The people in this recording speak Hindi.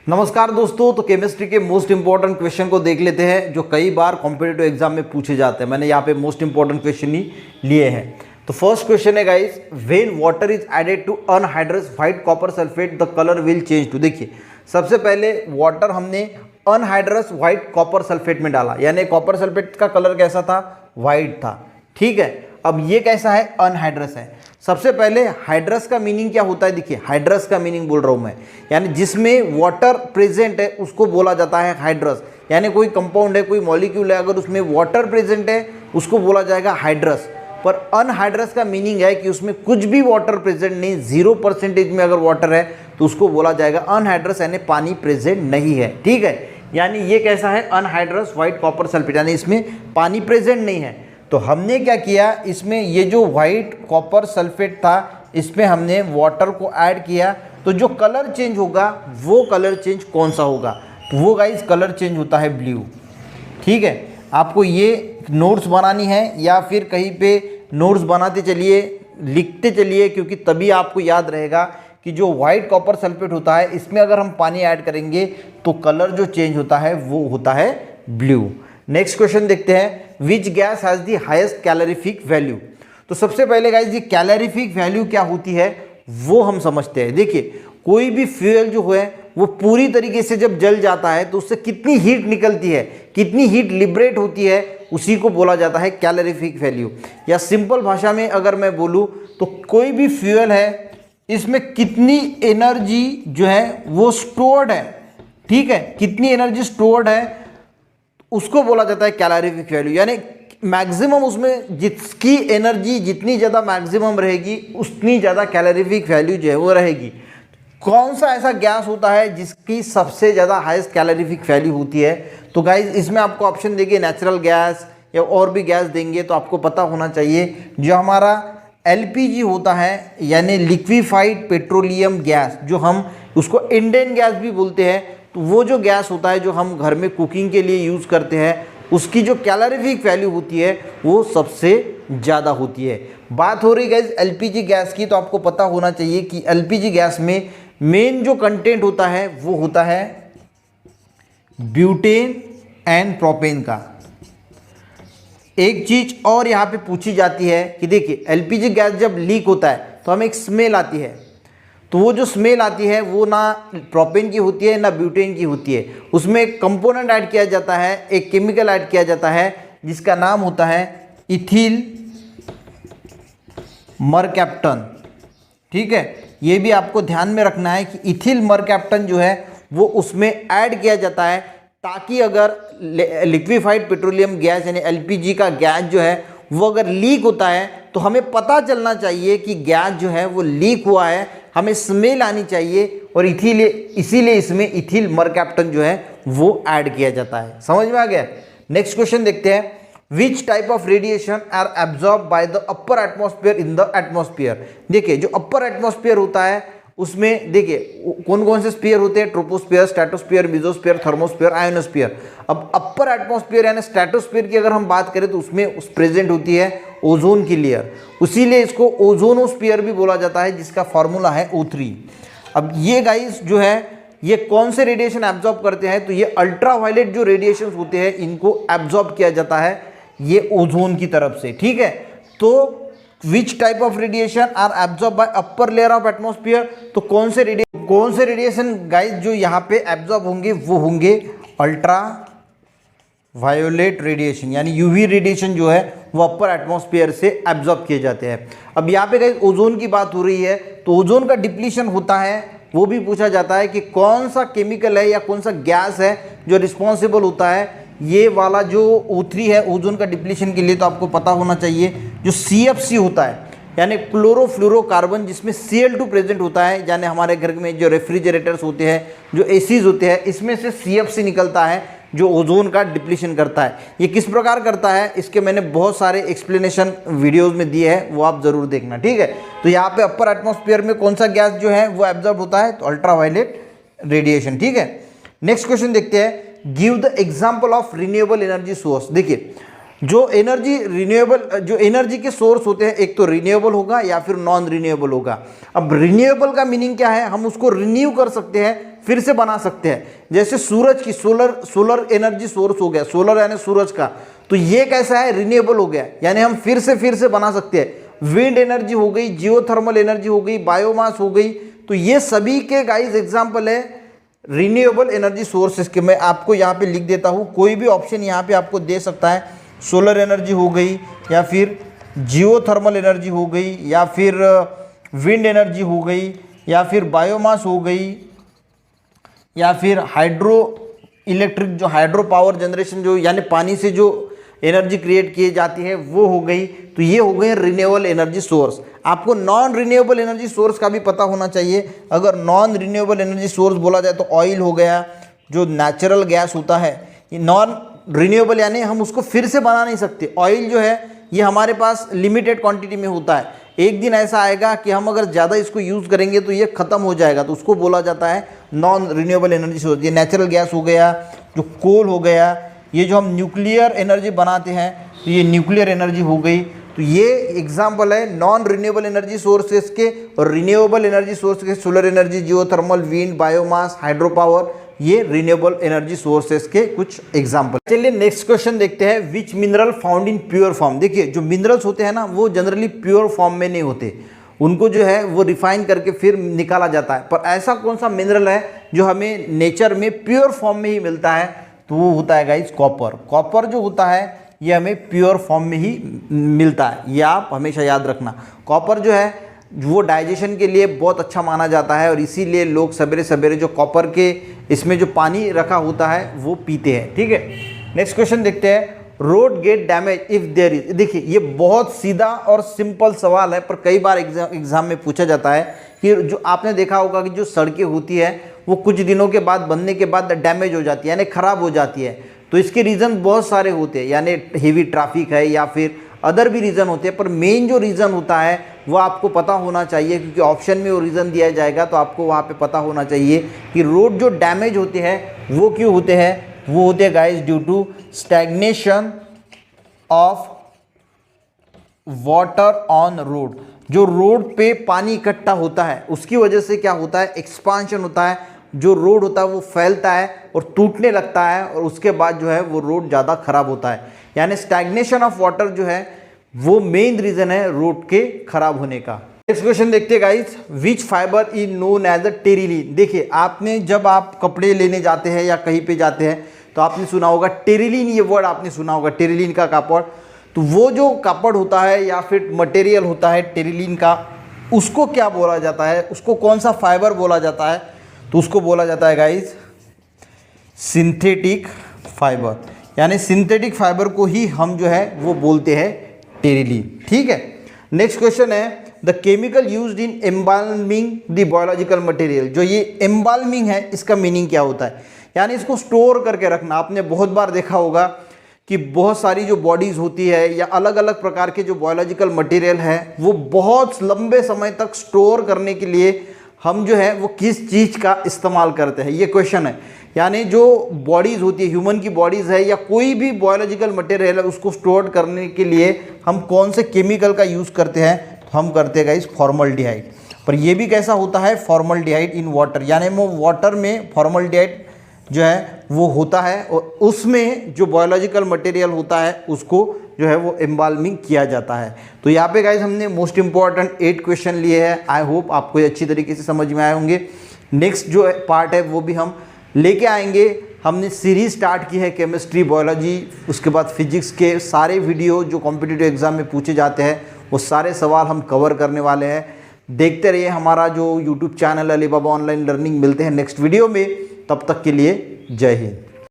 नमस्कार दोस्तों। तो केमिस्ट्री के मोस्ट इंपॉर्टेंट क्वेश्चन को देख लेते हैं जो कई बार कॉम्पिटिटिव एग्जाम में पूछे जाते हैं। मैंने यहाँ पे मोस्ट इंपॉर्टेंट क्वेश्चन ही लिए हैं। तो फर्स्ट क्वेश्चन है guys, when water is added to anhydrous white copper sulphate the colour will change to. देखिए सबसे पहले वाटर हमने अनहाइड्रस व्हाइट कॉपर सल्फेट में डाला, यानी कॉपर सल्फेट का कलर कैसा था, व्हाइट था। ठीक है, अब ये कैसा है, अनहाइड्रस है। सबसे पहले हाइड्रस का मीनिंग क्या होता है, देखिए हाइड्रस का मीनिंग बोल रहा हूं मैं, यानी जिसमें वाटर प्रेजेंट है उसको बोला जाता है हाइड्रस। यानी कोई कंपाउंड है, कोई मॉलिक्यूल है, अगर उसमें वाटर प्रेजेंट है उसको बोला जाएगा हाइड्रस। पर अनहाइड्रस का मीनिंग है कि उसमें कुछ भी वाटर प्रेजेंट नहीं, 0% में अगर वाटर है तो उसको बोला जाएगा अनहाइड्रस, यानी पानी प्रेजेंट नहीं है। ठीक है, यानी ये कैसा है, अनहाइड्रस व्हाइट कॉपर सल्फेट, यानी इसमें पानी प्रेजेंट नहीं है। तो हमने क्या किया, इसमें ये जो व्हाइट कॉपर सल्फेट था इसमें हमने वाटर को ऐड किया, तो जो कलर चेंज होगा वो कलर चेंज कौन सा होगा, तो वो गाइस कलर चेंज होता है ब्लू। ठीक है, आपको ये नोट्स बनानी है या फिर कहीं पे नोट्स बनाते चलिए, लिखते चलिए, क्योंकि तभी आपको याद रहेगा कि जो व्हाइट कॉपर सल्फेट होता है इसमें अगर हम पानी ऐड करेंगे तो कलर जो चेंज होता है वो होता है ब्लू। नेक्स्ट क्वेश्चन देखते हैं, which gas has the highest calorific value. तो सबसे पहले गाइस ये कैलोरीफिक वैल्यू क्या होती है वो हम समझते हैं। देखिए कोई भी फ्यूल जो है वो पूरी तरीके से जब जल जाता है तो उससे कितनी हीट निकलती है, कितनी हीट लिबरेट होती है, उसी को बोला जाता है कैलोरीफिक वैल्यू। या सिंपल भाषा में अगर मैं बोलूँ तो कोई भी फ्यूल है इसमें कितनी एनर्जी जो है वो स्टोर्ड है, ठीक है, कितनी एनर्जी स्टोर्ड है उसको बोला जाता है कैलोरीफिक वैल्यू। यानी मैक्सिमम उसमें जिसकी एनर्जी जितनी ज़्यादा मैक्सिमम रहेगी उतनी ज़्यादा कैलोरीफिक वैल्यू जो है वो रहेगी। कौन सा ऐसा गैस होता है जिसकी सबसे ज़्यादा हाईएस्ट कैलोरीफिक वैल्यू होती है, तो गाइज इसमें आपको ऑप्शन देंगे नेचुरल गैस या और भी गैस देंगे, तो आपको पता होना चाहिए जो हमारा LPG होता है यानी लिक्विफाइड पेट्रोलियम गैस, जो हम उसको इंडियन गैस भी बोलते हैं। तो वो जो गैस होता है जो हम घर में कुकिंग के लिए यूज़ करते हैं उसकी जो कैलोरीफिक वैल्यू होती है वो सबसे ज़्यादा होती है। बात हो रही है LPG गैस की, तो आपको पता होना चाहिए कि LPG गैस में मेन जो कंटेंट होता है वो होता है ब्यूटेन एंड प्रोपेन का। एक चीज़ और यहाँ पे पूछी जाती है कि देखिए LPG गैस जब लीक होता है तो हमें एक स्मेल आती है, तो वो जो स्मेल आती है वो ना प्रोपेन की होती है ना ब्यूटेन की होती है। उसमें एक कंपोनेंट ऐड किया जाता है, एक केमिकल ऐड किया जाता है जिसका नाम होता है इथिल मरकैप्टन। ठीक है, ये भी आपको ध्यान में रखना है कि इथिल मरकैप्टन जो है वो उसमें ऐड किया जाता है, ताकि अगर लिक्विफाइड पेट्रोलियम गैस यानी LPG का गैस जो है वो अगर लीक होता है तो हमें पता चलना चाहिए कि गैस जो है वो लीक हुआ है, हमें स्मेल आनी चाहिए, और इसीलिए इसमें इथिल मरकैप्टन जो है वो ऐड किया जाता है। समझ में आ गया। नेक्स्ट क्वेश्चन देखते हैं, which type of radiation are absorb by the upper atmosphere in the atmosphere. देखिए जो अपर एटमॉस्फेयर होता है उसमें देखिए कौन कौन से स्फीयर होते हैं, troposphere, stratosphere, mesosphere, thermosphere, ionosphere. अब अपर एटमॉस्फेयर यानी स्ट्रेटोस्फीयर की अगर हम बात करें तो उसमें प्रेजेंट होती है ओजोन की लेयर, उसीलिए इसको ओजोनोस्फीयर भी बोला जाता है, जिसका फॉर्मूला है O3। अब ये गाइस जो है ये कौन से रेडिएशन एब्जॉर्ब करते हैं, तो ये अल्ट्रावायलेट जो रेडिएशन होते हैं इनको एब्जॉर्ब किया जाता है ये ओजोन की तरफ से। ठीक है, तो which type of radiation are absorb by upper layer of atmosphere, तो कौन से रेडिएशन गाइस जो यहाँ पे एब्जॉर्ब होंगे वो होंगे अल्ट्रा वायोलेट रेडिएशन, यानी UV रेडिएशन जो है वो अपर एटमॉस्फेयर से एब्जॉर्ब किए जाते हैं। अब यहाँ पे गाइस ओजोन की बात हो रही है, तो ओजोन का डिप्लीशन होता है, वो भी पूछा जाता है कि कौन सा केमिकल है या कौन सा गैस है जो रिस्पॉन्सिबल होता है ये वाला जो O3 है ओजोन का डिप्लीशन के लिए। तो आपको पता होना चाहिए जो CFC होता है यानी क्लोरोफ्लोरोकार्बन, जिसमें Cl2 प्रेजेंट होता है, यानी हमारे घर में जो रेफ्रिजरेटर्स होते हैं, जो ACs होते हैं, इसमें से CFC निकलता है जो ओजोन का डिप्लीशन करता है। ये किस प्रकार करता है इसके मैंने बहुत सारे एक्सप्लेनेशन वीडियोस में दिए हैं, वो आप जरूर देखना। ठीक है, तो यहाँ पे अपर एटमॉस्फेयर में कौन सा गैस जो है वो एब्जॉर्ब होता है, तो अल्ट्रावायलेट रेडिएशन। ठीक है, नेक्स्ट क्वेश्चन देखते हैं, give the example of renewable energy source. देखिए जो एनर्जी के सोर्स होते हैं, एक तो रिन्यूएबल होगा या फिर नॉन रिन्यूएबल होगा। अब रिन्यूएबल का मीनिंग क्या है, हम उसको रिन्यू कर सकते हैं, फिर से बना सकते हैं। जैसे सूरज की सोलर एनर्जी सोर्स हो गया, सोलर यानी सूरज का, तो ये कैसा है, रिन्यूएबल हो गया, यानी हम फिर से बना सकते हैं। विंड एनर्जी हो गई, जियोथर्मल एनर्जी हो गई, बायोमास हो गई, तो ये सभी के गाइस एग्जाम्पल है रिन्यूएबल एनर्जी सोर्सेस के। मैं आपको यहाँ पे लिख देता हूँ, कोई भी ऑप्शन यहाँ पे आपको दे सकता है। सोलर एनर्जी हो गई, या फिर जियोथर्मल एनर्जी हो गई, या फिर विंड एनर्जी हो गई, या फिर बायोमास हो गई, या फिर हाइड्रो इलेक्ट्रिक जो हाइड्रो पावर जनरेशन जो यानी पानी से जो एनर्जी क्रिएट की जाती है वो हो गई। तो ये हो गए रिन्यूएबल एनर्जी सोर्स। आपको नॉन रिन्यूएबल एनर्जी सोर्स का भी पता होना चाहिए। अगर नॉन रिन्यूएबल एनर्जी सोर्स बोला जाए तो ऑयल हो गया, जो नेचुरल गैस होता है। ये नॉन रिन्यूएबल यानी हम उसको फिर से बना नहीं सकते। ऑयल जो है ये हमारे पास लिमिटेड क्वांटिटी में होता है, एक दिन ऐसा आएगा कि हम अगर ज़्यादा इसको यूज़ करेंगे तो ये ख़त्म हो जाएगा, तो उसको बोला जाता है नॉन रिन्यूएबल एनर्जी सोर्स। ये नेचुरल गैस हो गया, जो कोल हो गया, ये जो हम न्यूक्लियर एनर्जी बनाते हैं तो ये न्यूक्लियर एनर्जी हो गई। तो ये एग्जाम्पल है नॉन रिन्यूएबल एनर्जी सोर्सेस के। और रिन्यूएबल एनर्जी सोर्स के solar energy, geothermal, wind, biomass, hydro power, ये रिन्यूएबल एनर्जी सोर्सेस के कुछ एग्जाम्पल। चलिए नेक्स्ट क्वेश्चन देखते हैं। विच mineral found in pure form. देखिए जो मिनरल्स होते हैं ना वो जनरली प्योर फॉर्म में नहीं होते, उनको जो है वो रिफाइन करके फिर निकाला जाता है। पर ऐसा कौन सा मिनरल है जो हमें नेचर में प्योर फॉर्म में ही मिलता है, तो वो होता है गाइस कॉपर। कॉपर जो होता है ये हमें प्योर फॉर्म में ही मिलता है, ये आप हमेशा याद रखना। कॉपर जो है वो डाइजेशन के लिए बहुत अच्छा माना जाता है, और इसीलिए लोग सवेरे सवेरे जो कॉपर के इसमें जो पानी रखा होता है वो पीते हैं। ठीक है, नेक्स्ट क्वेश्चन देखते हैं। Road get damage if there is. देखिए ये बहुत सीधा और सिंपल सवाल है, पर कई बार एग्जाम में पूछा जाता है कि जो आपने देखा होगा कि जो सड़कें होती है वो कुछ दिनों के बाद बनने के बाद डैमेज हो जाती है, यानी ख़राब हो जाती है। तो इसके रीज़न बहुत सारे होते हैं, यानी हेवी ट्रैफिक है या फिर अदर भी रीज़न होते हैं, पर मेन जो रीज़न होता है वो आपको पता होना चाहिए, क्योंकि ऑप्शन में वो रीज़न दिया जाएगा तो आपको वहाँ पे पता होना चाहिए कि रोड जो डैमेज होते हैं वो क्यों होते हैं। वो होते हैं guys due to stagnation of water on road. जो रोड पे पानी इकट्ठा होता है उसकी वजह से क्या होता है, एक्सपांशन होता है, जो रोड होता है वो फैलता है और टूटने लगता है, और उसके बाद जो है वो रोड ज़्यादा खराब होता है। यानी स्टैग्नेशन ऑफ वाटर जो है वो मेन रीज़न है रोड के खराब होने का। नेक्स्ट क्वेश्चन देखते हैं guys. Which fibre is known as the terylene. देखिए आपने जब आप कपड़े लेने जाते हैं या कहीं पे जाते हैं तो आपने सुना होगा टेरिलीन, ये वर्ड आपने सुना होगा, टेरिलीन का कापड़। तो वो जो कापड़ होता है या फिर मटेरियल होता है टेरिलीन का, उसको क्या बोला जाता है, उसको कौन सा फाइबर बोला जाता है, तो उसको बोला जाता है गाइस सिंथेटिक फाइबर। यानी सिंथेटिक फाइबर को ही हम जो है वो बोलते हैं टेरिलीन। ठीक है, नेक्स्ट क्वेश्चन है the chemical used in embalming the biological material. जो ये एम्बाल्मिंग है इसका मीनिंग क्या होता है, यानी इसको स्टोर करके रखना। आपने बहुत बार देखा होगा कि बहुत सारी जो बॉडीज़ होती है या अलग अलग प्रकार के जो बायोलॉजिकल मटेरियल है वो बहुत लंबे समय तक स्टोर करने के लिए हम जो है वो किस चीज़ का इस्तेमाल करते हैं, ये क्वेश्चन है। यानी जो बॉडीज़ होती है, ह्यूमन की बॉडीज़ है या कोई भी बायोलॉजिकल मटेरियल है, उसको स्टोर करने के लिए हम कौन से केमिकल का यूज़ करते हैं, तो हम करते हैं गाइस फॉर्मल्डिहाइड। पर ये भी कैसा होता है, फॉर्मल्डिहाइड इन वाटर, यानी वो वाटर में फॉर्मल्डिहाइड जो है वो होता है और उसमें जो बायोलॉजिकल मटेरियल होता है उसको जो है वो एम्बाल्मिंग किया जाता है। तो यहाँ पे गाइस हमने मोस्ट इंपॉर्टेंट 8 क्वेश्चन लिए हैं। आई होप आपको ये अच्छी तरीके से समझ में आए होंगे। नेक्स्ट जो पार्ट है वो भी हम लेके आएंगे। हमने सीरीज स्टार्ट की है केमिस्ट्री, बायोलॉजी, उसके बाद फिजिक्स के सारे वीडियो जो कॉम्पिटिटिव एग्जाम में पूछे जाते हैं वो सारे सवाल हम कवर करने वाले हैं। देखते रहिए हमारा जो यूट्यूब चैनल अली बाबा ऑनलाइन लर्निंग। मिलते हैं नेक्स्ट वीडियो में, तब तक के लिए जय हिंद।